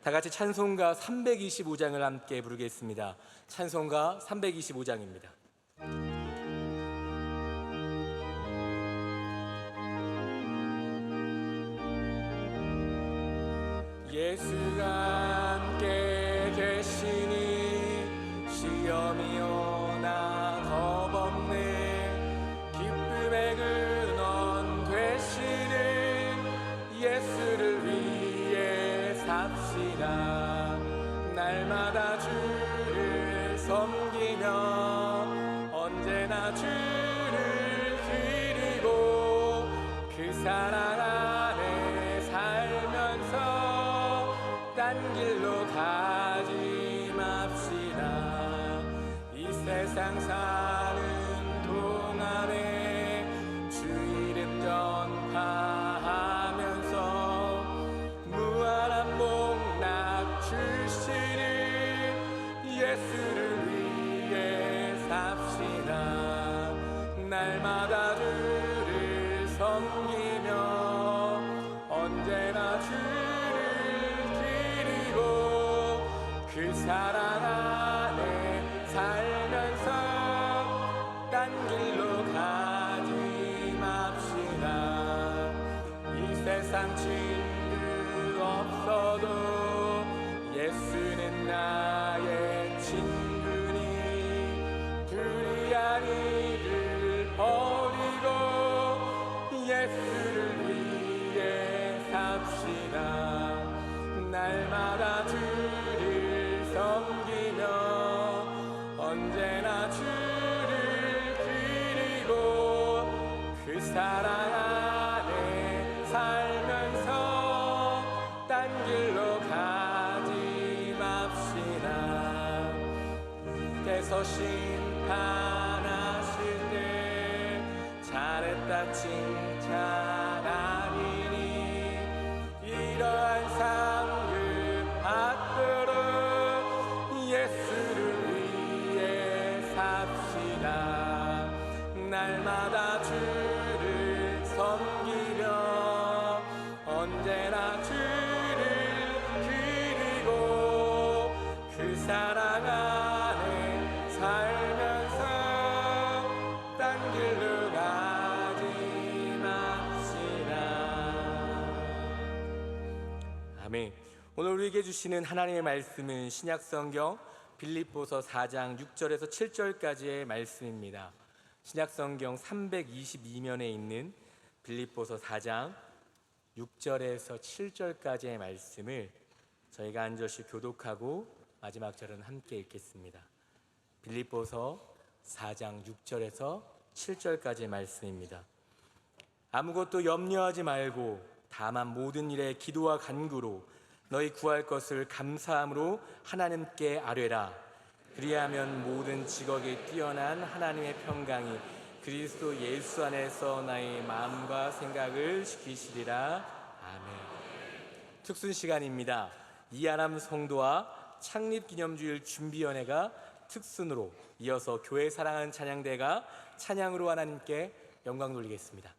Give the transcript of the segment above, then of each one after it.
다 같이 찬송가 325장을 함께 부르겠습니다. 찬송가 325장입니다. 예수가 함께 계시니 시험이 오나 겁없네. 기쁨의 근원 되시는 예수를 위해 삽시다. 날마다 주를 섬기며 언제나 주를 드리고 그 사랑 안에 살면서 딴 길로 가지 맙시다. 이 세상 사는 동안에 주 이름 전파하면서 무한한 복락 주시는 예수를 위해 삽시다. 날마다 주를 섬기며 언제나 주를 드리고 그 사랑 안에 살면서 딴 길로 가지 맙시다. 이 세상 친구 없어도 예수는 나의 친구니 불의한 이를 버리고 예수를 위해 삽시다. 날마다 주를 섬기며 언제나 주를 드리고 그 사랑 안에 살면서 딴 길로 가지 맙시다. 주께서 심판하실 때 잘했다 칭찬하리니 이러한 상급 받도록 예수를 위해 삽시다. 날마다 주를 섬기며 언제나 주를 드리고 그 사랑 안에 살면서 딴 길로 가지 맙시다. 아멘. 오늘 우리에게 주시는 하나님의 말씀은 신약성경 빌립보서 4장 6절에서 7절까지의 말씀입니다. 신약성경 322면에 있는 빌립보서 4장 6절에서 7절까지의 말씀을 저희가 한 절씩 교독하고 마지막 절은 함께 읽겠습니다. 빌립보서 4장 6절에서 7절까지의 말씀입니다. 아무것도 염려하지 말고 다만 모든 일에 기도와 간구로 너희 구할 것을 감사함으로 하나님께 아뢰라. 그리하면 모든 직업이 뛰어난 하나님의 평강이 그리스도 예수 안에서 나의 마음과 생각을 지키시리라. 아멘. 특순 시간입니다. 이하람 성도와 창립기념주일 준비연회가 특순으로 이어서 교회 사랑하는 찬양대가 찬양으로 하나님께 영광 돌리겠습니다.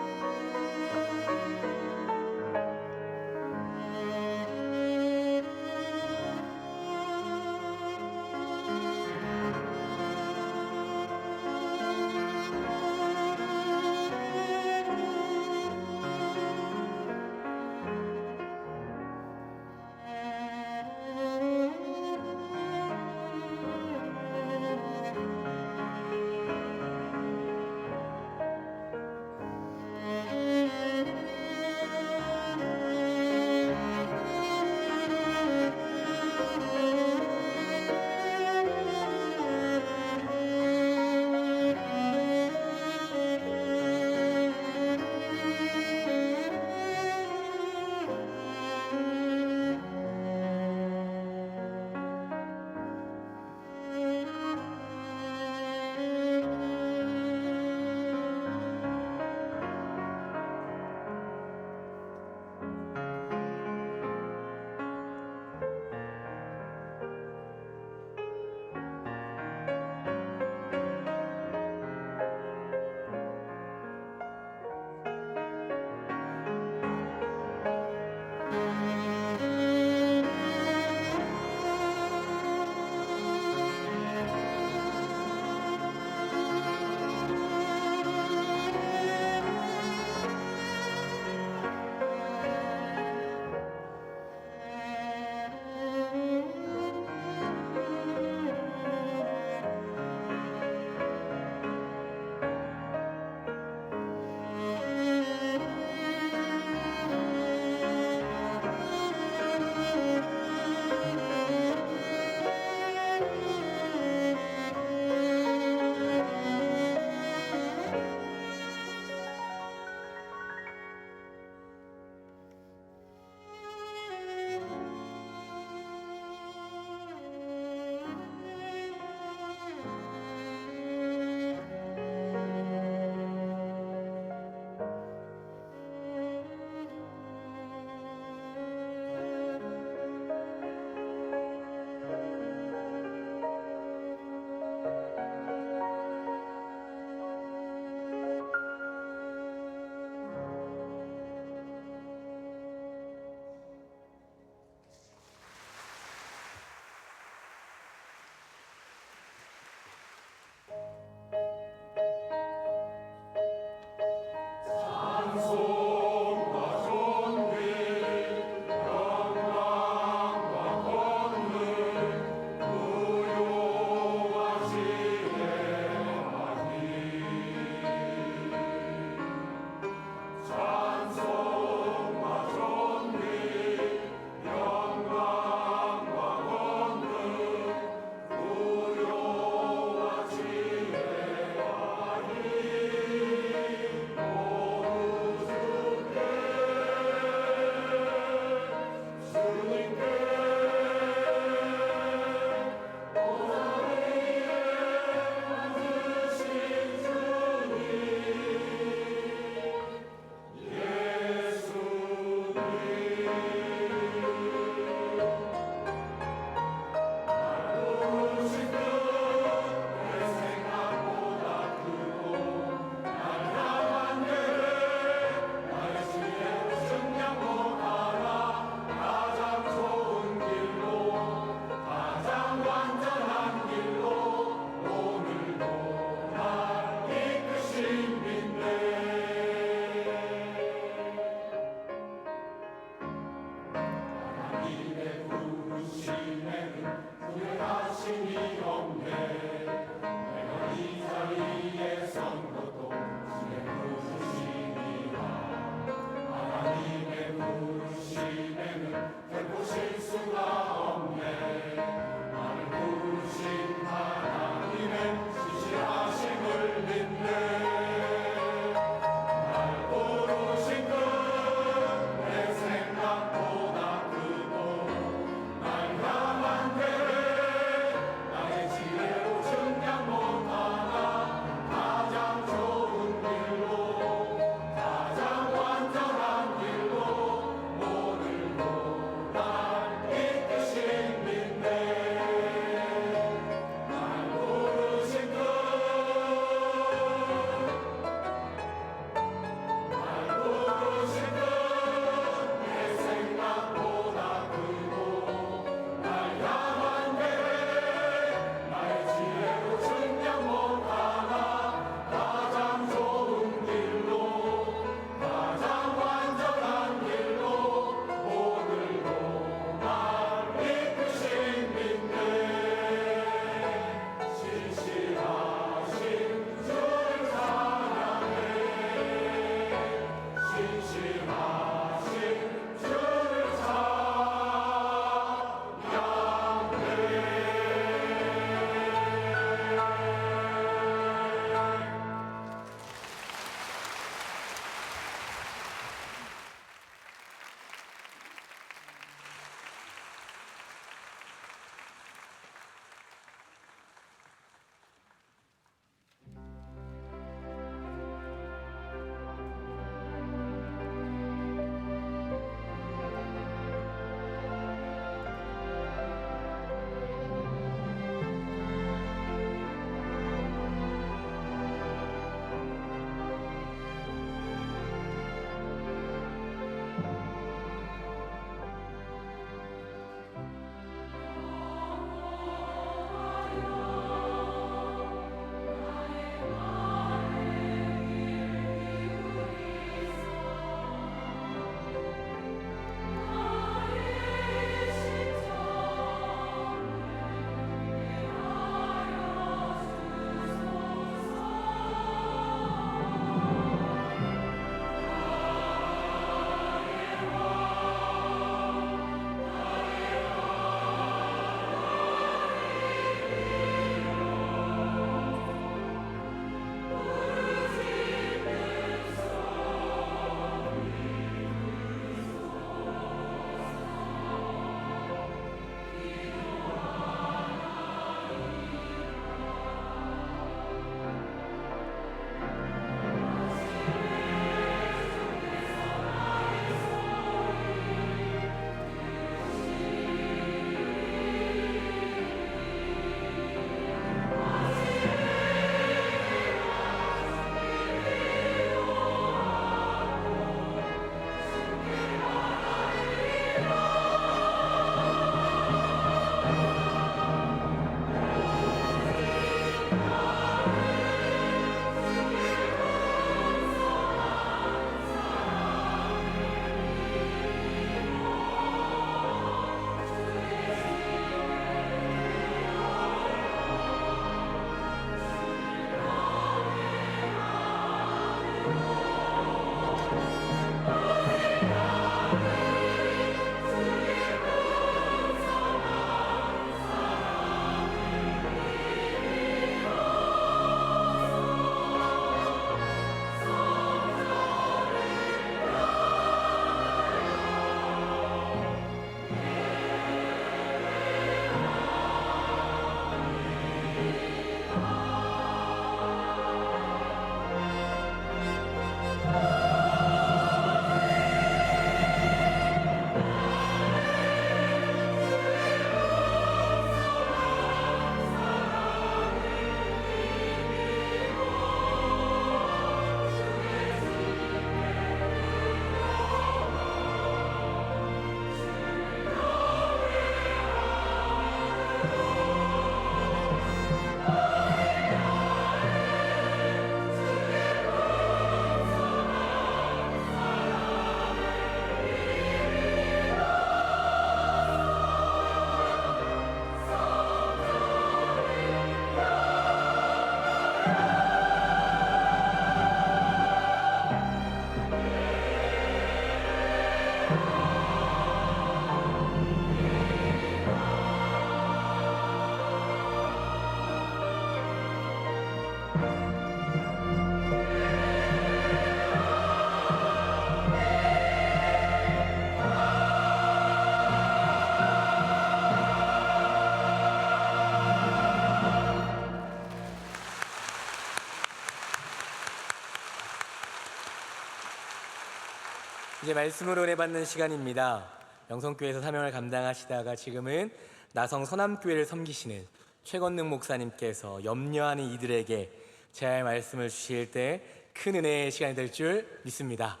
이제 말씀으로 은혜 받는 시간입니다. 영성교회에서 사명을 감당하시다가 지금은 나성 서남교회를 섬기시는 최건능 목사님께서 염려하는 이들에게 제 말씀을 주실 때 큰 은혜의 시간이 될 줄 믿습니다.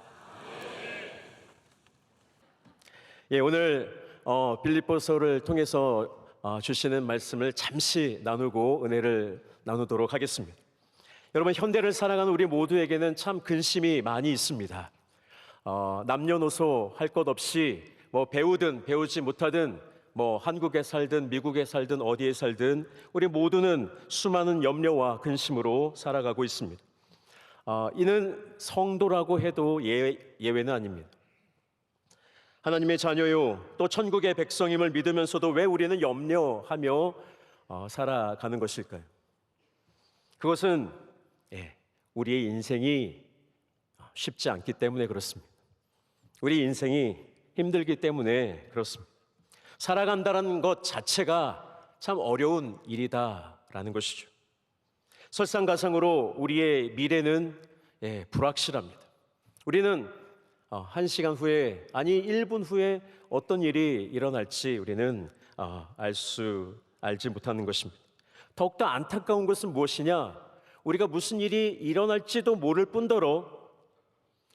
예, 오늘 빌립보서를 통해서 주시는 말씀을 잠시 나누고 은혜를 나누도록 하겠습니다. 여러분, 현대를 살아가는 우리 모두에게는 참 근심이 많이 있습니다. 남녀노소 할 것 없이 배우든 배우지 못하든 한국에 살든 미국에 살든 어디에 살든 우리 모두는 수많은 염려와 근심으로 살아가고 있습니다. 이는 성도라고 해도 예외는 아닙니다. 하나님의 자녀요, 또 천국의 백성임을 믿으면서도 왜 우리는 염려하며 살아가는 것일까요? 그것은 우리의 인생이 쉽지 않기 때문에 그렇습니다. 우리 인생이 힘들기 때문에 그렇습니다. 살아간다는 것 자체가 참 어려운 일이다라는 것이죠. 설상가상으로 우리의 미래는 불확실합니다. 우리는 1시간 후에, 아니 1분 후에 어떤 일이 일어날지 우리는 알지 못하는 것입니다. 더욱더 안타까운 것은 무엇이냐? 우리가 무슨 일이 일어날지도 모를 뿐더러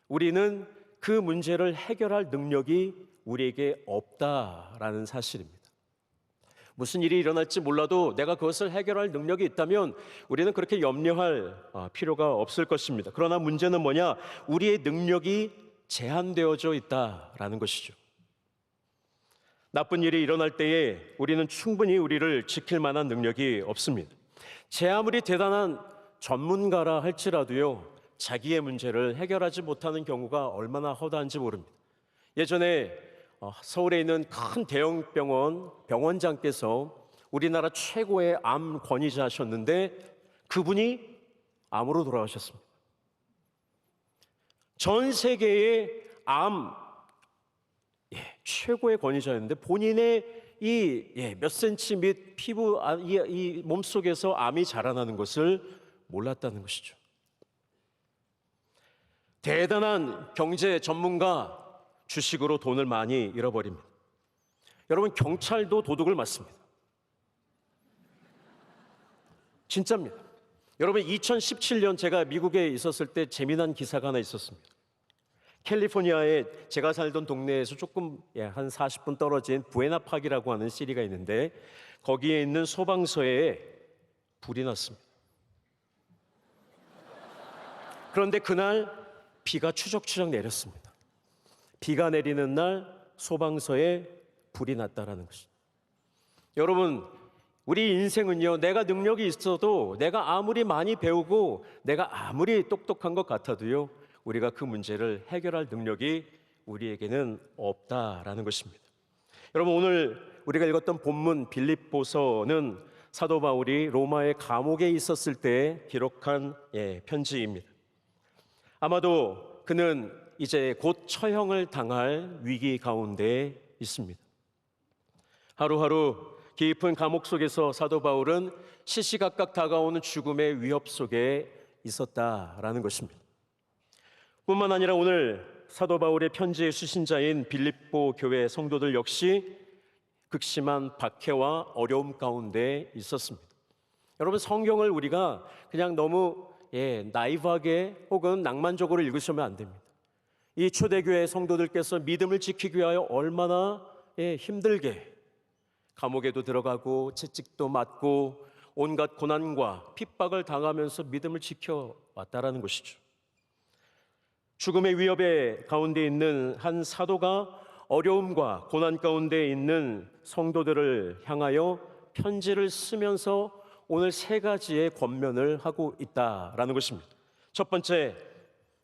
우리는 그 문제를 해결할 능력이 우리에게 없다라는 사실입니다. 무슨 일이 일어날지 몰라도 내가 그것을 해결할 능력이 있다면 우리는 그렇게 염려할 필요가 없을 것입니다. 그러나 문제는 뭐냐? 우리의 능력이 제한되어져 있다라는 것이죠. 나쁜 일이 일어날 때에 우리는 충분히 우리를 지킬 만한 능력이 없습니다. 제 아무리 대단한 전문가라 할지라도요, 자기의 문제를 해결하지 못하는 경우가 얼마나 허다한지 모릅니다. 예전에 서울에 있는 큰 대형 병원장께서 우리나라 최고의 암 권위자셨는데 그분이 암으로 돌아가셨습니다. 전 세계의 암 최고의 권위자였는데 본인의 이 몇 센치 및 피부 이 몸속에서 암이 자라나는 것을 몰랐다는 것이죠. 대단한 경제 전문가, 주식으로 돈을 많이 잃어버립니다. 여러분, 경찰도 도둑을 맞습니다. 진짜입니다. 여러분, 2017년 제가 미국에 있었을 때 재미난 기사가 하나 있었습니다. 캘리포니아에 제가 살던 동네에서 조금 한 40분 떨어진 부에나팍이라고 하는 시리가 있는데 거기에 있는 소방서에 불이 났습니다. 그런데 그날 비가 추적추적 내렸습니다. 비가 내리는 날 소방서에 불이 났다라는 것입니다. 여러분, 우리 인생은요, 내가 능력이 있어도, 내가 아무리 많이 배우고 내가 아무리 똑똑한 것 같아도요, 우리가 그 문제를 해결할 능력이 우리에게는 없다라는 것입니다. 여러분, 오늘 우리가 읽었던 본문 빌립보서는 사도 바울이 로마의 감옥에 있었을 때 기록한 편지입니다. 아마도 그는 이제 곧 처형을 당할 위기 가운데 있습니다. 하루하루 깊은 감옥 속에서 사도 바울은 시시각각 다가오는 죽음의 위협 속에 있었다라는 것입니다. 뿐만 아니라 오늘 사도 바울의 편지의 수신자인 빌립보 교회 성도들 역시 극심한 박해와 어려움 가운데 있었습니다. 여러분, 성경을 우리가 그냥 너무 나이브하게 혹은 낭만적으로 읽으시면 안 됩니다. 이 초대교회 성도들께서 믿음을 지키기 위하여 얼마나 힘들게 감옥에도 들어가고 채찍도 맞고 온갖 고난과 핍박을 당하면서 믿음을 지켜왔다라는 것이죠. 죽음의 위협의 가운데 있는 한 사도가 어려움과 고난 가운데 있는 성도들을 향하여 편지를 쓰면서 오늘 3가지의 권면을 하고 있다라는 것입니다. 첫 번째,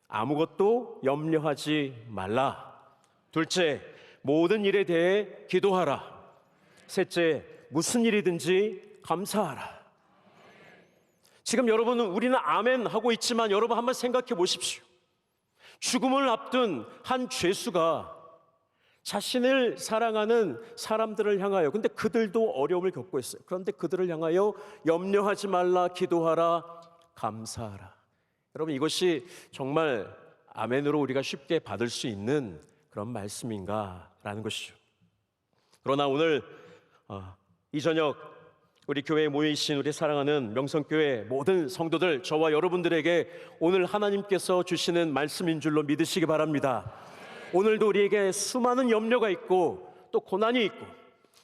아무것도 염려하지 말라. 둘째, 모든 일에 대해 기도하라. 셋째, 무슨 일이든지 감사하라. 지금 여러분은 우리는 아멘 하고 있지만 여러분 한번 생각해 보십시오. 죽음을 앞둔 한 죄수가 자신을 사랑하는 사람들을 향하여, 근데 그들도 어려움을 겪고 있어요. 그런데 그들을 향하여 염려하지 말라, 기도하라, 감사하라. 여러분, 이것이 정말 아멘으로 우리가 쉽게 받을 수 있는 그런 말씀인가라는 것이죠. 그러나 오늘 이 저녁 우리 교회에 모이신 우리 사랑하는 명성교회 모든 성도들, 저와 여러분들에게 오늘 하나님께서 주시는 말씀인 줄로 믿으시기 바랍니다. 오늘도 우리에게 수많은 염려가 있고 또 고난이 있고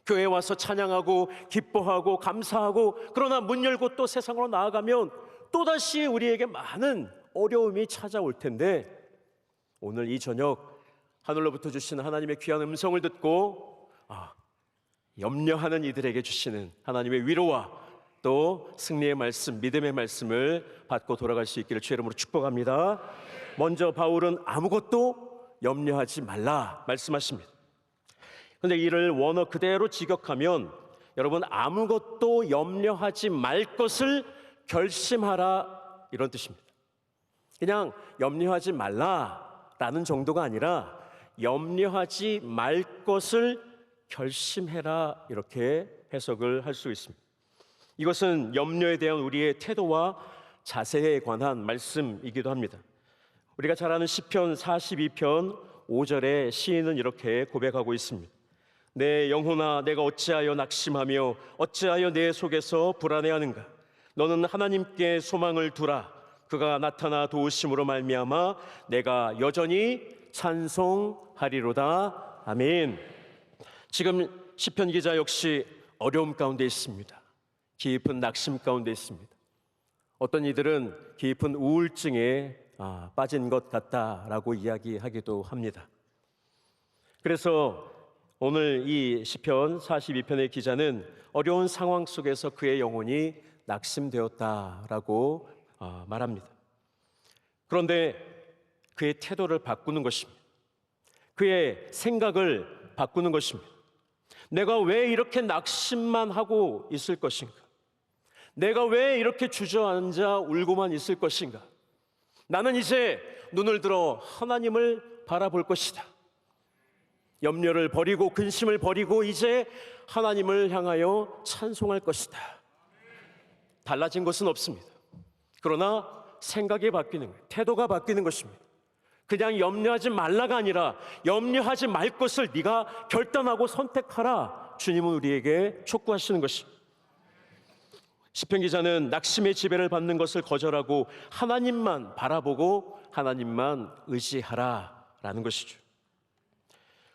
교회에 와서 찬양하고 기뻐하고 감사하고, 그러나 문 열고 또 세상으로 나아가면 또다시 우리에게 많은 어려움이 찾아올 텐데, 오늘 이 저녁 하늘로부터 주시는 하나님의 귀한 음성을 듣고 염려하는 이들에게 주시는 하나님의 위로와 또 승리의 말씀, 믿음의 말씀을 받고 돌아갈 수 있기를 주의 이름으로 축복합니다. 먼저 바울은 아무것도 염려하지 말라 말씀하십니다. 그런데 이를 원어 그대로 직역하면, 여러분, 아무것도 염려하지 말 것을 결심하라, 이런 뜻입니다. 그냥 염려하지 말라라는 정도가 아니라 염려하지 말 것을 결심해라, 이렇게 해석을 할 수 있습니다. 이것은 염려에 대한 우리의 태도와 자세에 관한 말씀이기도 합니다. 우리가 잘 아는 시편 42편 5절에 시인은 이렇게 고백하고 있습니다. 내 영혼아, 내가 어찌하여 낙심하며 어찌하여 내 속에서 불안해하는가? 너는 하나님께 소망을 두라. 그가 나타나 도우심으로 말미암아 내가 여전히 찬송하리로다. 아멘. 지금 시편 기자 역시 어려움 가운데 있습니다. 깊은 낙심 가운데 있습니다. 어떤 이들은 깊은 우울증에 빠진 것 같다라고 이야기하기도 합니다. 그래서 오늘 이 시편 42편의 기자는 어려운 상황 속에서 그의 영혼이 낙심되었다라고 말합니다. 그런데 그의 태도를 바꾸는 것입니다. 그의 생각을 바꾸는 것입니다. 내가 왜 이렇게 낙심만 하고 있을 것인가? 내가 왜 이렇게 주저앉아 울고만 있을 것인가? 나는 이제 눈을 들어 하나님을 바라볼 것이다. 염려를 버리고 근심을 버리고 이제 하나님을 향하여 찬송할 것이다. 달라진 것은 없습니다. 그러나 생각이 바뀌는 거예요. 태도가 바뀌는 것입니다. 그냥 염려하지 말라가 아니라 염려하지 말 것을 네가 결단하고 선택하라, 주님은 우리에게 촉구하시는 것입니다. 시편 기자는 낙심의 지배를 받는 것을 거절하고 하나님만 바라보고 하나님만 의지하라라는 것이죠.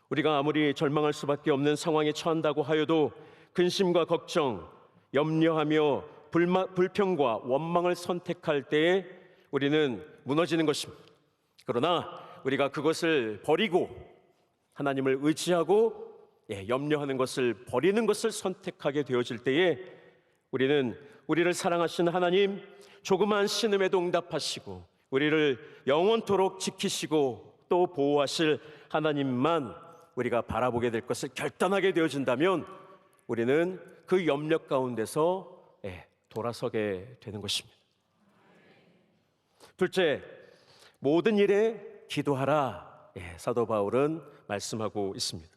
우리가 아무리 절망할 수밖에 없는 상황에 처한다고 하여도 근심과 걱정, 염려하며 불평과 원망을 선택할 때에 우리는 무너지는 것입니다. 그러나 우리가 그것을 버리고 하나님을 의지하고 염려하는 것을 버리는 것을 선택하게 되어질 때에 우리는 우리를 사랑하시는 하나님, 조그만 신음에도 응답하시고 우리를 영원토록 지키시고 또 보호하실 하나님만 우리가 바라보게 될 것을 결단하게 되어진다면 우리는 그 염려 가운데서 돌아서게 되는 것입니다. 둘째, 모든 일에 기도하라, 사도 바울은 말씀하고 있습니다.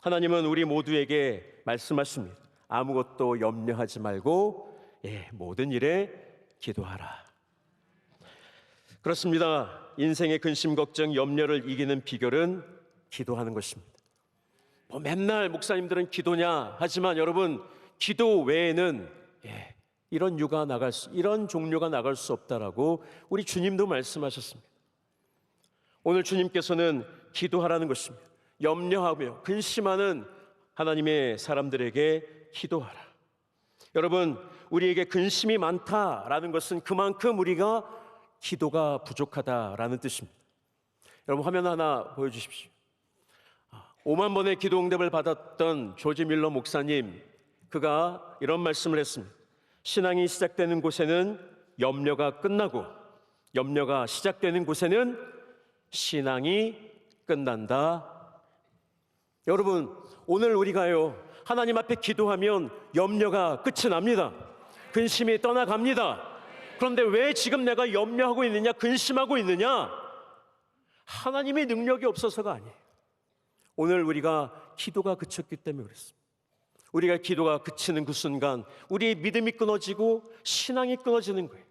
하나님은 우리 모두에게 말씀하십니다. 아무것도 염려하지 말고 모든 일에 기도하라. 그렇습니다. 인생의 근심, 걱정, 염려를 이기는 비결은 기도하는 것입니다. 맨날 목사님들은 기도냐 하지만 여러분, 기도 외에는 이런 종류가 나갈 수 없다라고 우리 주님도 말씀하셨습니다. 오늘 주님께서는 기도하라는 것입니다. 염려하며 근심하는 하나님의 사람들에게 기도하라. 여러분, 우리에게 근심이 많다라는 것은 그만큼 우리가 기도가 부족하다라는 뜻입니다. 여러분, 화면 하나 보여주십시오. 5만 번의 기도 응답을 받았던 조지 밀러 목사님, 그가 이런 말씀을 했습니다. 신앙이 시작되는 곳에는 염려가 끝나고 염려가 시작되는 곳에는 신앙이 끝난다. 여러분, 오늘 우리가요 하나님 앞에 기도하면 염려가 끝이 납니다. 근심이 떠나갑니다. 그런데 왜 지금 내가 염려하고 있느냐, 근심하고 있느냐? 하나님의 능력이 없어서가 아니에요. 오늘 우리가 기도가 그쳤기 때문에 그렇습니다. 우리가 기도가 그치는 그 순간 우리의 믿음이 끊어지고 신앙이 끊어지는 거예요.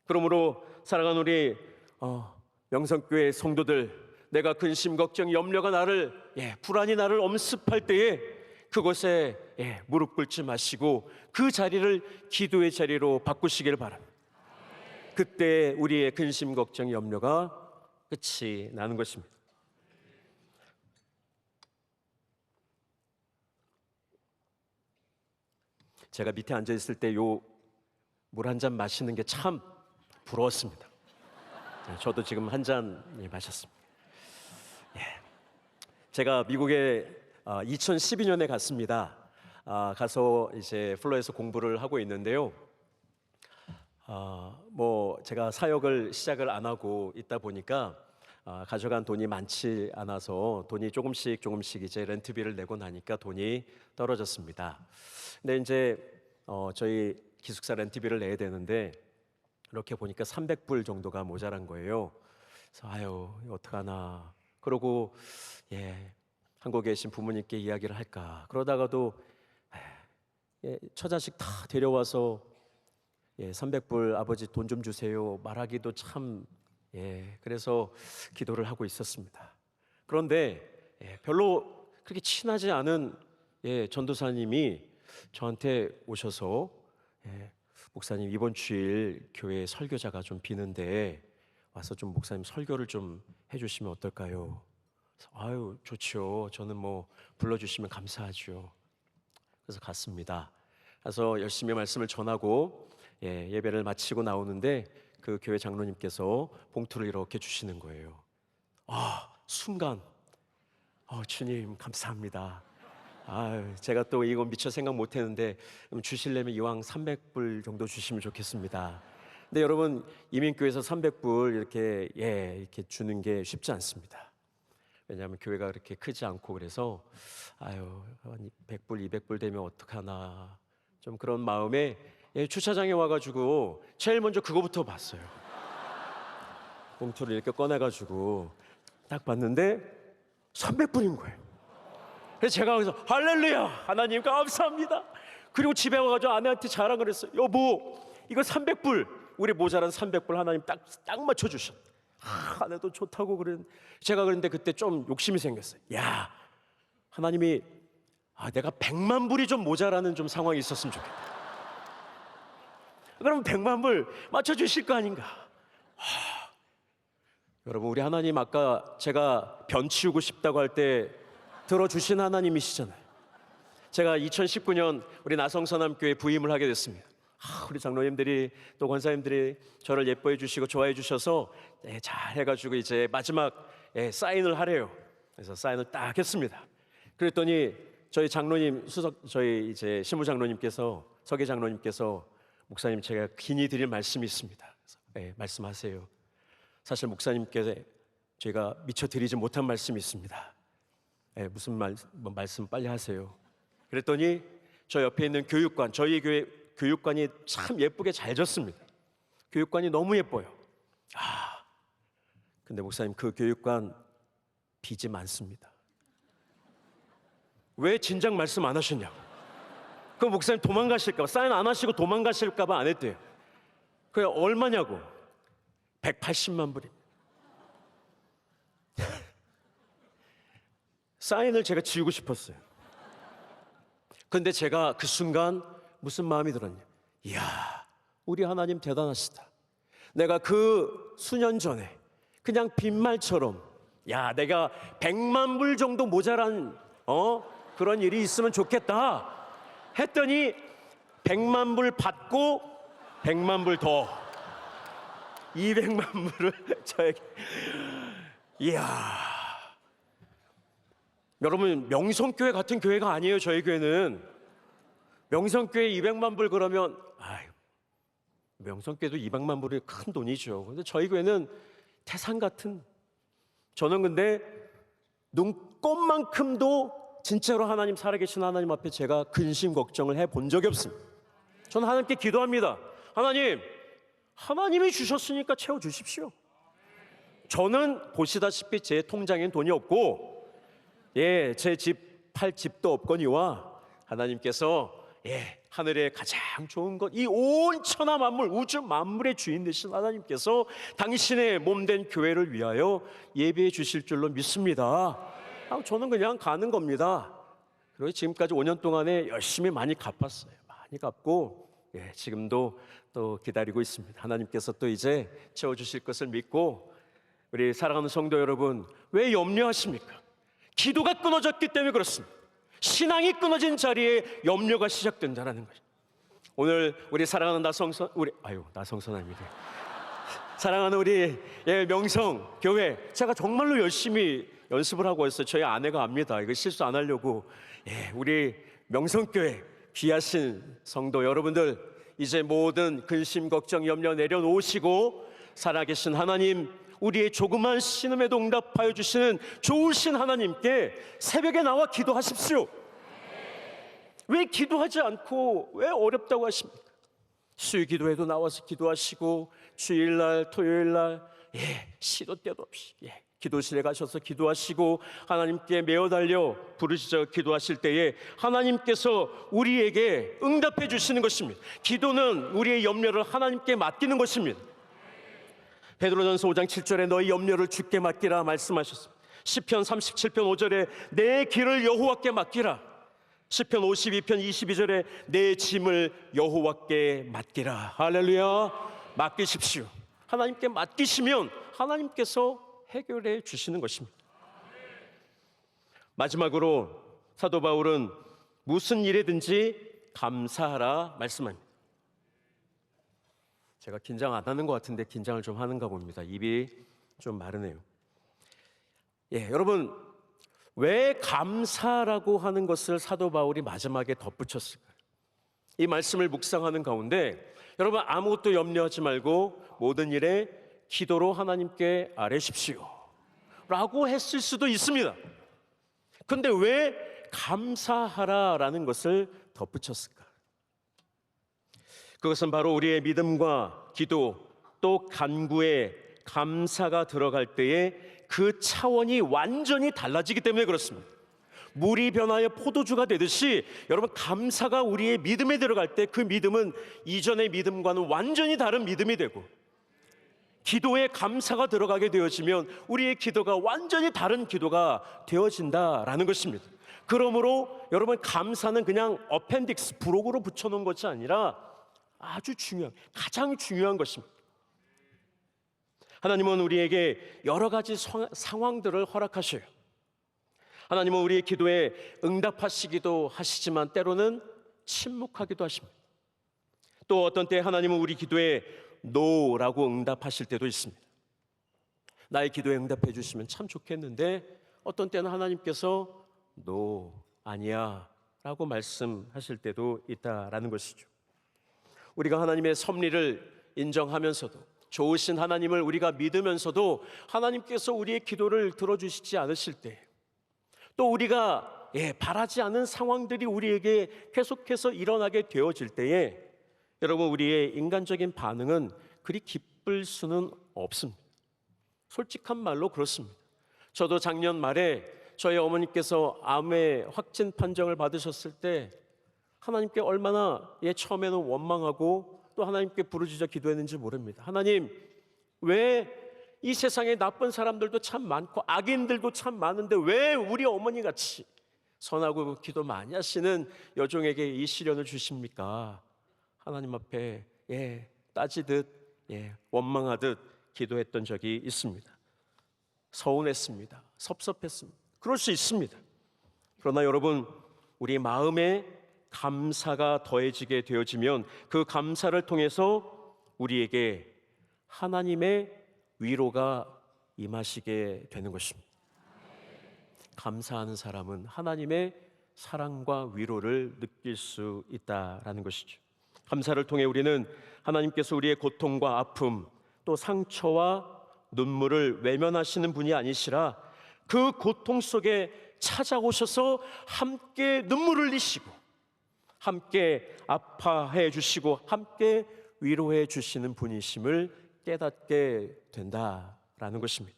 그러므로 사랑하는 우리 명성교회 성도들, 내가 근심, 걱정, 염려가 나를 불안이 나를 엄습할 때에 그곳에 무릎 꿇지 마시고 그 자리를 기도의 자리로 바꾸시길 바랍니다. 그때 우리의 근심, 걱정, 염려가 끝이 나는 것입니다. 제가 밑에 앉아 있을 때 요 물 한 잔 마시는 게 참 부러웠습니다. 저도 지금 한 잔 마셨습니다. 제가 미국에 2012년에 갔습니다. 가서 이제 플로에서 공부를 하고 있는데요. 뭐 제가 사역을 시작을 안 하고 있다 보니까 가져간 돈이 많지 않아서 돈이 조금씩 이제 렌트비를 내고 나니까 돈이 떨어졌습니다. 근데 이제 저희 기숙사 렌트비를 내야 되는데 이렇게 보니까 300불 정도가 모자란 거예요. 그래서 아유 이거 어떡하나. 그러고 한국에 계신 부모님께 이야기를 할까. 그러다가도 처자식 다 데려와서 300불 아버지 돈 좀 주세요 말하기도 참 그래서 기도를 하고 있었습니다. 그런데 별로 그렇게 친하지 않은 전도사님이 저한테 오셔서 목사님 이번 주일 교회 설교자가 좀 비는데 와서 좀 목사님 설교를 좀 해주시면 어떨까요? 아유 좋죠. 저는 뭐 불러주시면 감사하죠. 그래서 갔습니다. 가서 열심히 말씀을 전하고 예배를 마치고 나오는데 그 교회 장로님께서 봉투를 이렇게 주시는 거예요. 순간 주님 감사합니다. 제가 또 이거 미처 생각 못했는데 주실려면 이왕 300불 정도 주시면 좋겠습니다. 근데 여러분 이민교회에서 300불 이렇게 주는 게 쉽지 않습니다. 왜냐하면 교회가 그렇게 크지 않고 그래서 100불 200불 되면 어떡하나 좀 그런 마음에 주차장에 와가지고 제일 먼저 그거부터 봤어요. 봉투를 이렇게 꺼내가지고 딱 봤는데 300불인 거예요. 그래서 제가 거기서 할렐루야 하나님 감사합니다. 그리고 집에 와가지고 아내한테 자랑을 했어요. 여보 이거 300불 우리 모자란 300불 하나님 딱 맞춰주셨. 아내도 좋다고 제가 그런데 그때 좀 욕심이 생겼어요. 야 하나님이 내가 100만 불이 좀 모자라는 좀 상황이 있었으면 좋겠다. 그러면 100만 불 맞춰주실 거 아닌가. 여러분 우리 하나님 아까 제가 변 치우고 싶다고 할 때 들어주신 하나님이시잖아요. 제가 2019년 우리 나성서남교회 부임을 하게 됐습니다. 우리 장로님들이 또 권사님들이 저를 예뻐해 주시고 좋아해 주셔서 잘 해가지고 이제 마지막 사인을 하래요. 그래서 사인을 딱 했습니다. 그랬더니 저희 장로님 저희 이제 신부 장로님께서 서계 장로님께서 목사님 제가 긴히 드릴 말씀이 있습니다. 그래서 말씀하세요. 사실 목사님께 제가 미처 드리지 못한 말씀이 있습니다. 무슨 말씀 빨리 하세요. 그랬더니 저 옆에 있는 교육관 저희 교회 교육관이 참 예쁘게 잘 졌습니다. 교육관이 너무 예뻐요. 근데 목사님 그 교육관 빚이 많습니다. 왜 진작 말씀 안 하셨냐고. 그 목사님 도망가실까 봐 사인 안 하시고 도망가실까 봐 안 했대요. 그게 얼마냐고. 180만 불입니다. 사인을 제가 지우고 싶었어요. 근데 제가 그 순간 무슨 마음이 들었냐. 이야 우리 하나님 대단하시다. 내가 그 수년 전에 그냥 빈말처럼 내가 100만 불 정도 모자란 그런 일이 있으면 좋겠다 했더니 100만 불 받고 100만 불 더 200만 불을 저에게. 이야 여러분 명성교회 같은 교회가 아니에요. 저희 교회는 명성교회 200만 불 그러면 명성교회도 200만 불이 큰 돈이죠. 근데 저희 교회는 태산 같은. 저는 근데 눈꼽만큼도 진짜로 하나님 살아계신 하나님 앞에 제가 근심 걱정을 해본 적이 없습니다. 저는 하나님께 기도합니다. 하나님이 주셨으니까 채워주십시오. 저는 보시다시피 제 통장엔 돈이 없고 제 집 팔 집도 없거니와 하나님께서 하늘에 가장 좋은 것, 이 온 천하 만물, 우주 만물의 주인 되신 하나님께서 당신의 몸된 교회를 위하여 예배해 주실 줄로 믿습니다. 저는 그냥 가는 겁니다. 그리고 지금까지 5년 동안에 열심히 많이 갚았어요. 많이 갚고 지금도 또 기다리고 있습니다. 하나님께서 또 이제 채워주실 것을 믿고, 우리 사랑하는 성도 여러분, 왜 염려하십니까? 기도가 끊어졌기 때문에 그렇습니다. 신앙이 끊어진 자리에 염려가 시작된다는 거죠. 오늘 우리 사랑하는 나성선아입니다. 사랑하는 우리 명성 교회, 제가 정말로 열심히 연습을 하고 있어요. 저희 아내가 압니다. 이거 실수 안 하려고. 우리 명성교회 귀하신 성도 여러분들, 이제 모든 근심 걱정 염려 내려놓으시고 살아계신 하나님, 우리의 조그만 신음에도 응답하여 주시는 좋으신 하나님께 새벽에 나와 기도하십시오. 왜 기도하지 않고 왜 어렵다고 하십니까? 수요 기도회도 나와서 기도하시고, 주일날 토요일날 시도 때도 없이 기도실에 가셔서 기도하시고, 하나님께 메어 달려 부르짖어 기도하실 때에 하나님께서 우리에게 응답해 주시는 것입니다. 기도는 우리의 염려를 하나님께 맡기는 것입니다. 베드로전서 5장 7절에 너희 염려를 주께 맡기라 말씀하셨습니다. 시편 37편 5절에 내 길을 여호와께 맡기라. 시편 52편 22절에 내 짐을 여호와께 맡기라. 할렐루야. 맡기십시오. 하나님께 맡기시면 하나님께서 해결해 주시는 것입니다. 마지막으로 사도 바울은 무슨 일에든지 감사하라 말씀합니다. 제가 긴장 안 하는 것 같은데 긴장을 좀 하는가 봅니다. 입이 좀 마르네요. 여러분, 왜 감사라고 하는 것을 사도 바울이 마지막에 덧붙였을까요? 이 말씀을 묵상하는 가운데 여러분, 아무것도 염려하지 말고 모든 일에 기도로 하나님께 아뢰십시오 라고 했을 수도 있습니다. 그런데 왜 감사하라라는 것을 덧붙였을까? 그것은 바로 우리의 믿음과 기도 또 간구에 감사가 들어갈 때에 그 차원이 완전히 달라지기 때문에 그렇습니다. 물이 변하여 포도주가 되듯이 여러분, 감사가 우리의 믿음에 들어갈 때 그 믿음은 이전의 믿음과는 완전히 다른 믿음이 되고, 기도에 감사가 들어가게 되어지면 우리의 기도가 완전히 다른 기도가 되어진다라는 것입니다. 그러므로 여러분, 감사는 그냥 어펜딕스 부록으로 붙여놓은 것이 아니라 아주 중요한, 가장 중요한 것입니다. 하나님은 우리에게 여러 가지 상황들을 허락하셔요. 하나님은 우리의 기도에 응답하시기도 하시지만 때로는 침묵하기도 하십니다. 또 어떤 때 하나님은 우리 기도에 노라고 응답하실 때도 있습니다. 나의 기도에 응답해 주시면 참 좋겠는데 어떤 때는 하나님께서 노, 아니야 라고 말씀하실 때도 있다라는 것이죠. 우리가 하나님의 섭리를 인정하면서도, 좋으신 하나님을 우리가 믿으면서도 하나님께서 우리의 기도를 들어주시지 않으실 때, 또 우리가 바라지 않은 상황들이 우리에게 계속해서 일어나게 되어질 때에 여러분, 우리의 인간적인 반응은 그리 기쁠 수는 없습니다. 솔직한 말로 그렇습니다. 저도 작년 말에 저희 어머니께서 암의 확진 판정을 받으셨을 때 하나님께 얼마나 처음에는 원망하고 또 하나님께 부르짖어 기도했는지 모릅니다. 하나님, 왜 이 세상에 나쁜 사람들도 참 많고 악인들도 참 많은데 왜 우리 어머니같이 선하고 기도 많이 하시는 여종에게 이 시련을 주십니까? 하나님 앞에 따지듯 원망하듯 기도했던 적이 있습니다. 서운했습니다. 섭섭했습니다. 그럴 수 있습니다. 그러나 여러분, 우리 마음에 감사가 더해지게 되어지면 그 감사를 통해서 우리에게 하나님의 위로가 임하시게 되는 것입니다. 감사하는 사람은 하나님의 사랑과 위로를 느낄 수 있다라는 것이죠. 감사를 통해 우리는 하나님께서 우리의 고통과 아픔 또 상처와 눈물을 외면하시는 분이 아니시라 그 고통 속에 찾아오셔서 함께 눈물을 흘리시고 함께 아파해 주시고 함께 위로해 주시는 분이심을 깨닫게 된다라는 것입니다.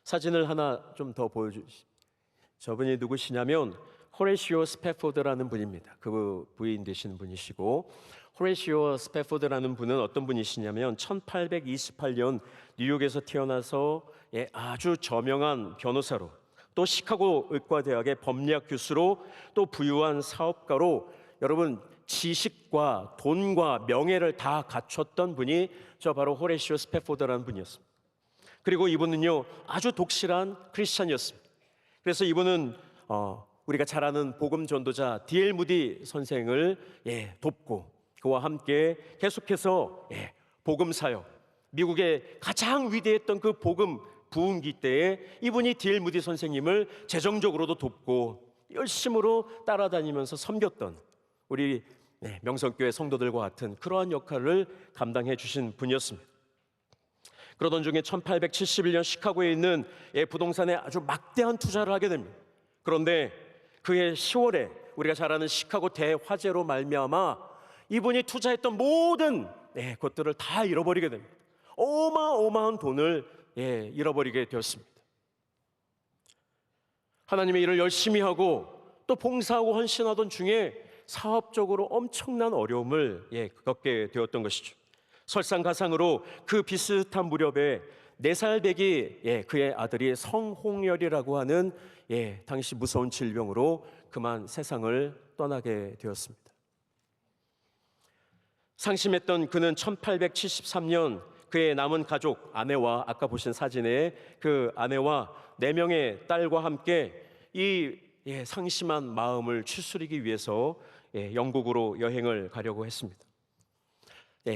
사진을 하나 좀 더 보여주시죠. 저분이 누구시냐면 호레시오 스패포드라는 분입니다. 그 부인 되시는 분이시고, 호레시오 스패포드라는 분은 어떤 분이시냐면 1828년 뉴욕에서 태어나서 아주 저명한 변호사로, 또 시카고 의과대학의 법리학 교수로, 또 부유한 사업가로, 여러분 지식과 돈과 명예를 다 갖췄던 분이 저 바로 호레시오 스패포드라는 분이었습니다. 그리고 이분은요 아주 독실한 크리스찬이었습니다. 그래서 이분은 우리가 잘 아는 복음 전도자 D.L. 무디 선생을 돕고 그와 함께 계속해서 복음 사역, 미국의 가장 위대했던 그 복음 부흥기 때에 이분이 D.L. 무디 선생님을 재정적으로도 돕고 열심으로 따라다니면서 섬겼던 우리 명성교회 성도들과 같은 그러한 역할을 감당해 주신 분이었습니다. 그러던 중에 1871년 시카고에 있는 부동산에 아주 막대한 투자를 하게 됩니다. 그런데 그해 10월에 우리가 잘 아는 시카고 대화재로 말미암아 이분이 투자했던 모든 것들을 다 잃어버리게 됩니다. 어마어마한 돈을 잃어버리게 되었습니다. 하나님의 일을 열심히 하고 또 봉사하고 헌신하던 중에 사업적으로 엄청난 어려움을 겪게 되었던 것이죠. 설상가상으로 그 비슷한 무렵에 4살 배기 그의 아들이 성홍열이라고 하는 당시 무서운 질병으로 그만 세상을 떠나게 되었습니다. 상심했던 그는 1873년 그의 남은 가족 아내와, 아까 보신 사진에 그 아내와 4명의 딸과 함께 이 상심한 마음을 추스리기 위해서 영국으로 여행을 가려고 했습니다.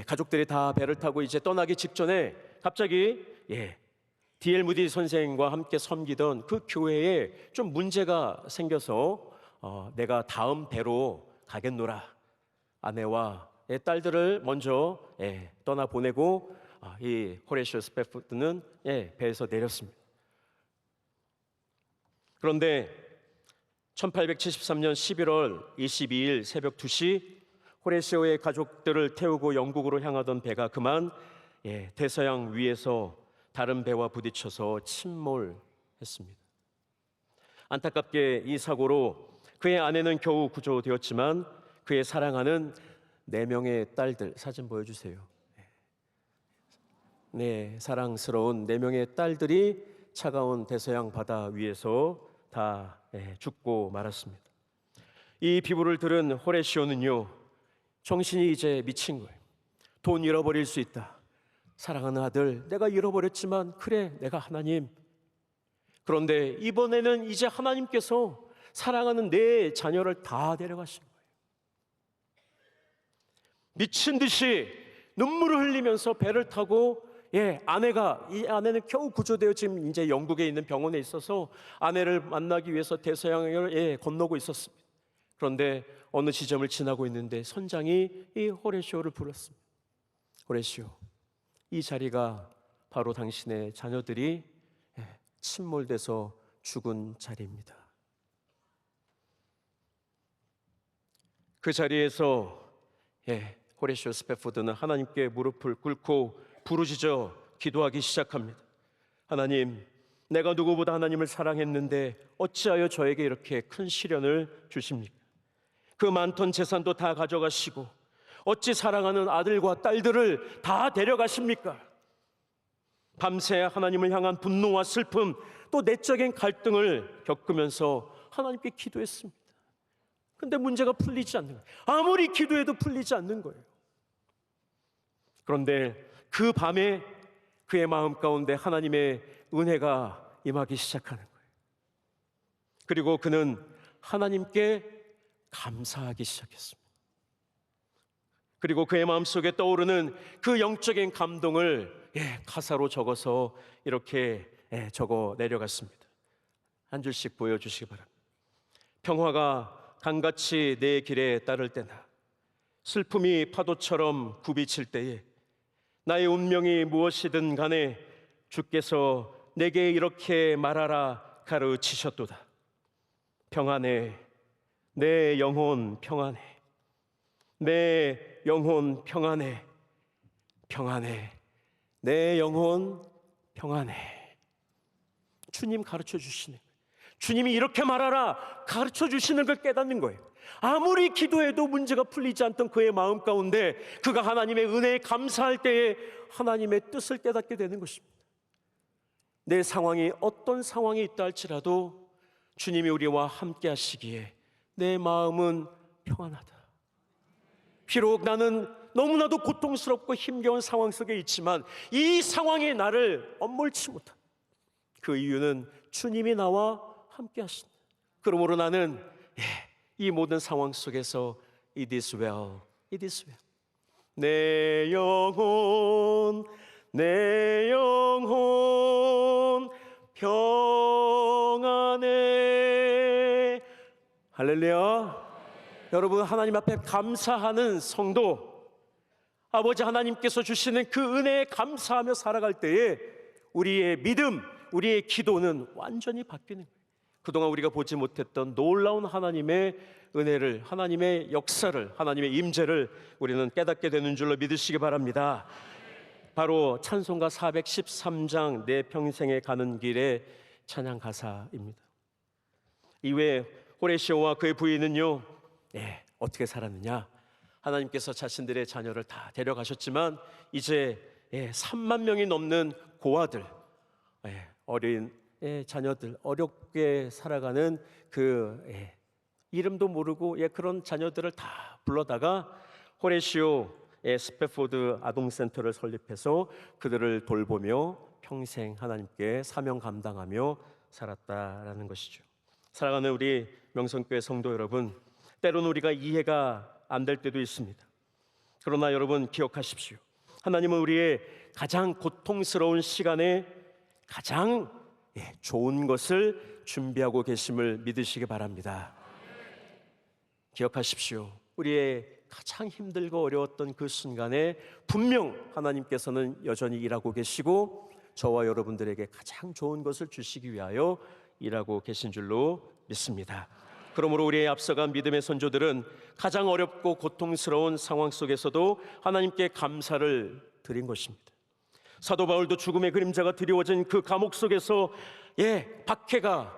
가족들이 다 배를 타고 이제 떠나기 직전에 갑자기 D.L. 무디 선생과 함께 섬기던 그 교회에 좀 문제가 생겨서 내가 다음 배로 가겠노라, 아내와 딸들을 먼저 떠나보내고 이 호레시오 스패포드는 배에서 내렸습니다. 그런데 1873년 11월 22일 새벽 2시 호레시오의 가족들을 태우고 영국으로 향하던 배가 그만 대서양 위에서 다른 배와 부딪혀서 침몰했습니다. 안타깝게 이 사고로 그의 아내는 겨우 구조되었지만 그의 사랑하는 4명의 딸들, 사진 보여주세요. 사랑스러운 4명의 딸들이 차가운 대서양 바다 위에서 다 죽고 말았습니다. 이 비부를 들은 호레시오는요 정신이 이제 미친 거예요. 돈 잃어버릴 수 있다. 사랑하는 아들, 내가 잃어버렸지만 그래, 내가 하나님. 그런데 이번에는 이제 하나님께서 사랑하는 내 자녀를 다 데려가신 거예요. 미친 듯이 눈물을 흘리면서 배를 타고 이 아내는 겨우 구조되어 지금 이제 영국에 있는 병원에 있어서 아내를 만나기 위해서 대서양을 건너고 있었습니다. 그런데 어느 지점을 지나고 있는데 선장이 이 호레시오를 불렀습니다. 호레시오, 이 자리가 바로 당신의 자녀들이 침몰돼서 죽은 자리입니다. 그 자리에서 호레시오 스패포드는 하나님께 무릎을 꿇고 부르짖어 기도하기 시작합니다. 하나님, 내가 누구보다 하나님을 사랑했는데 어찌하여 저에게 이렇게 큰 시련을 주십니까? 그 많던 재산도 다 가져가시고 어찌 사랑하는 아들과 딸들을 다 데려가십니까? 밤새 하나님을 향한 분노와 슬픔, 또 내적인 갈등을 겪으면서 하나님께 기도했습니다. 근데 문제가 풀리지 않는 거예요. 아무리 기도해도 풀리지 않는 거예요. 그런데 그 밤에 그의 마음 가운데 하나님의 은혜가 임하기 시작하는 거예요. 그리고 그는 하나님께 감사하기 시작했습니다. 그리고 그의 마음속에 떠오르는 그 영적인 감동을 가사로 적어서 이렇게 적어 내려갔습니다. 한 줄씩 보여주시기 바랍니다. 평화가 강같이 내 길에 따를 때나 슬픔이 파도처럼 굽이칠 때에 나의 운명이 무엇이든 간에 주께서 내게 이렇게 말하라 가르치셨도다. 평안해, 내 영혼 평안해, 내 영혼 평안해, 평안해, 내 영혼 평안해. 주님 가르쳐 주시네. 주님이 이렇게 말하라 가르쳐 주시는 걸 깨닫는 거예요. 아무리 기도해도 문제가 풀리지 않던 그의 마음 가운데 그가 하나님의 은혜에 감사할 때에 하나님의 뜻을 깨닫게 되는 것입니다. 내 상황이 어떤 상황이 있다 할지라도 주님이 우리와 함께 하시기에 내 마음은 평안하다. 비록 나는 너무나도 고통스럽고 힘겨운 상황 속에 있지만 이 상황이 나를 엄몰치 못한 그 이유는 주님이 나와 함께 하신다. 그러므로 나는 이 모든 상황 속에서 It is well, it is well. 내 영혼 평안해. 할렐루야. 여러분, 하나님 앞에 감사하는 성도, 아버지 하나님께서 주시는 그 은혜에 감사하며 살아갈 때에 우리의 믿음, 우리의 기도는 완전히 바뀌는 거예요. 그동안 우리가 보지 못했던 놀라운 하나님의 은혜를, 하나님의 역사를, 하나님의 임재를 우리는 깨닫게 되는 줄로 믿으시기 바랍니다. 바로 찬송가 413장 내 평생에 가는 길의 찬양 가사입니다. 이외에 호레시오와 그의 부인은요, 어떻게 살았느냐? 하나님께서 자신들의 자녀를 다 데려가셨지만 이제 3만 명이 넘는 고아들, 어린 자녀들, 어렵게 살아가는 그 이름도 모르고 그런 자녀들을 다 불러다가 호레시오 스페포드 아동센터를 설립해서 그들을 돌보며 평생 하나님께 사명 감당하며 살았다라는 것이죠. 사랑하는 우리 명성교회 성도 여러분, 때로는 우리가 이해가 안 될 때도 있습니다. 그러나 여러분 기억하십시오. 하나님은 우리의 가장 고통스러운 시간에 가장 좋은 것을 준비하고 계심을 믿으시기 바랍니다. 기억하십시오. 우리의 가장 힘들고 어려웠던 그 순간에 분명 하나님께서는 여전히 일하고 계시고 저와 여러분들에게 가장 좋은 것을 주시기 위하여 일하고 계신 줄로 믿습니다. 그러므로 우리의 앞서간 믿음의 선조들은 가장 어렵고 고통스러운 상황 속에서도 하나님께 감사를 드린 것입니다. 사도 바울도 죽음의 그림자가 드리워진 그 감옥 속에서 박해가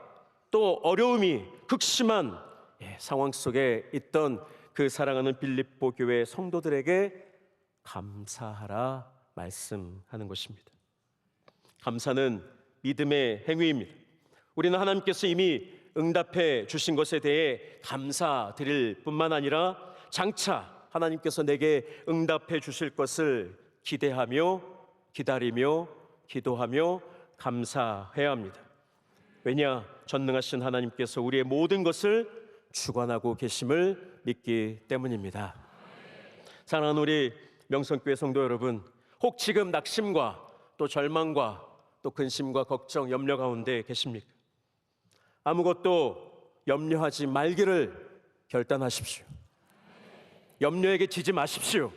또 어려움이 극심한 상황 속에 있던 그 사랑하는 빌립보 교회 성도들에게 감사하라 말씀하는 것입니다. 감사는 믿음의 행위입니다. 우리는 하나님께서 이미 응답해 주신 것에 대해 감사드릴 뿐만 아니라 장차 하나님께서 내게 응답해 주실 것을 기대하며 기다리며 기도하며 감사해야 합니다. 왜냐? 전능하신 하나님께서 우리의 모든 것을 주관하고 계심을 믿기 때문입니다. 사랑하는 우리 명성교회 성도 여러분, 혹 지금 낙심과 또 절망과 또 근심과 걱정, 염려 가운데 계십니까? 아무것도 염려하지 말기를 결단하십시오. 염려에게 지지 마십시오.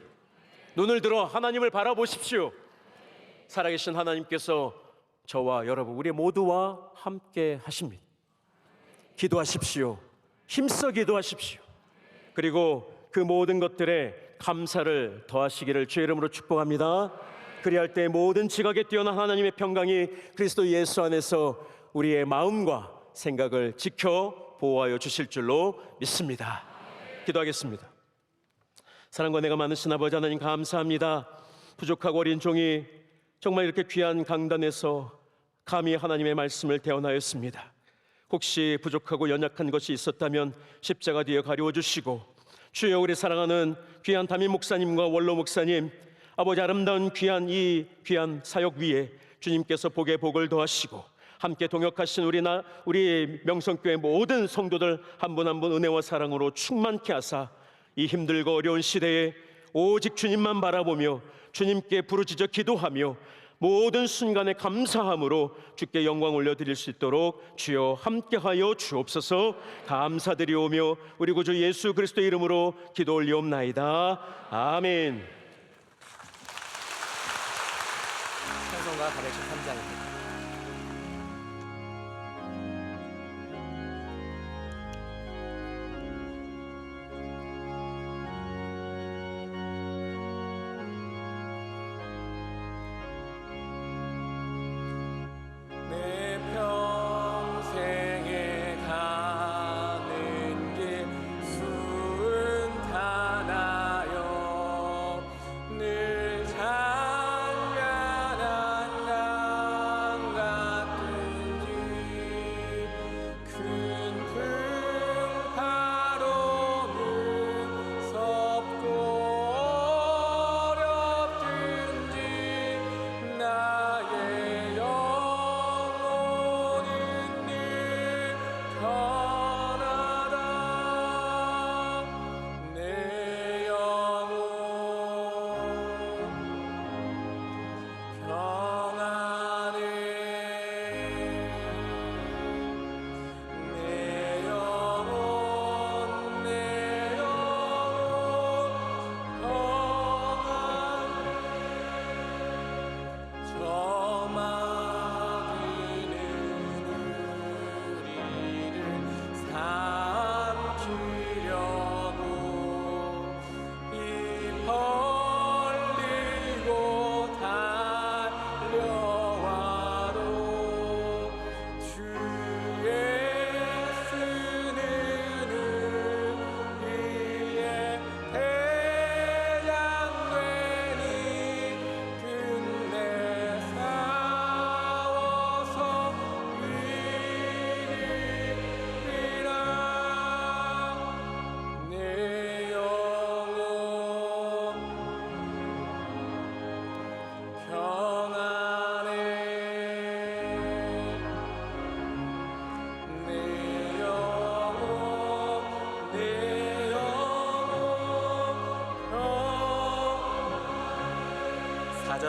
눈을 들어 하나님을 바라보십시오. 살아계신 하나님께서 저와 여러분 우리 모두와 함께 하십니다. 기도하십시오. 힘써 기도하십시오. 그리고 그 모든 것들에 감사를 더하시기를 주의 이름으로 축복합니다. 그리할 때 모든 지각에 뛰어난 하나님의 평강이 그리스도 예수 안에서 우리의 마음과 생각을 지켜 보호하여 주실 줄로 믿습니다. 기도하겠습니다. 사랑과 내가 많으신 아버지 하나님 감사합니다. 부족하고 어린 종이 정말 이렇게 귀한 강단에서 감히 하나님의 말씀을 대언하였습니다. 혹시 부족하고 연약한 것이 있었다면 십자가 뒤에 가려워 주시고, 주여 우리 사랑하는 귀한 담임 목사님과 원로 목사님, 아버지 아름다운 귀한 이 귀한 사역 위에 주님께서 복에 복을 더하시고 함께 동역하신 우리 명성교회 모든 성도들 한 분 한 분 은혜와 사랑으로 충만케 하사 이 힘들고 어려운 시대에 오직 주님만 바라보며 주님께 부르짖어 기도하며 모든 순간에 감사함으로 주께 영광 올려드릴 수 있도록 주여 함께하여 주옵소서. 감사드리오며 우리 구주 예수 그리스도의 이름으로 기도 올리옵나이다. 아멘. 찬송가 413장입니다. 내 평생에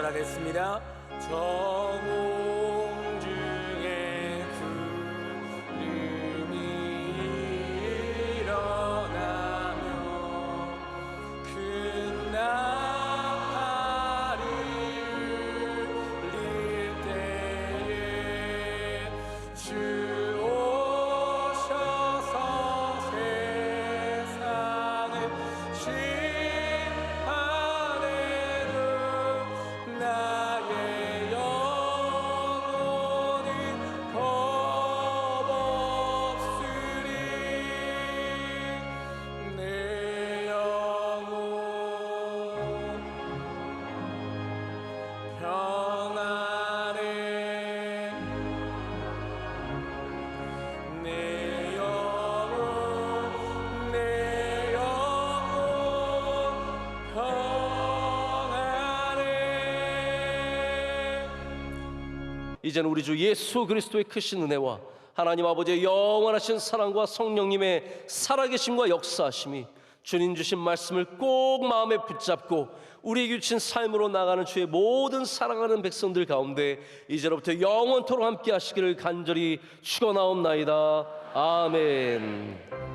하겠습니다. 정옹중에 구름이 일어나며 큰 나팔이 울릴 때에 주 오셔서 세상을 심판해도 나의 영혼은 겁없으리. 내 영혼 평안해. 내 영혼 평안해. 이제는 우리 주 예수 그리스도의 크신 은혜와 하나님 아버지의 영원하신 사랑과 성령님의 살아계심과 역사하심이 주님 주신 말씀을 꼭 마음에 붙잡고 우리에게 주신 삶으로 나가는 주의 모든 사랑하는 백성들 가운데 이제로부터 영원토록 함께 하시기를 간절히 축원하옵나이다. 아멘.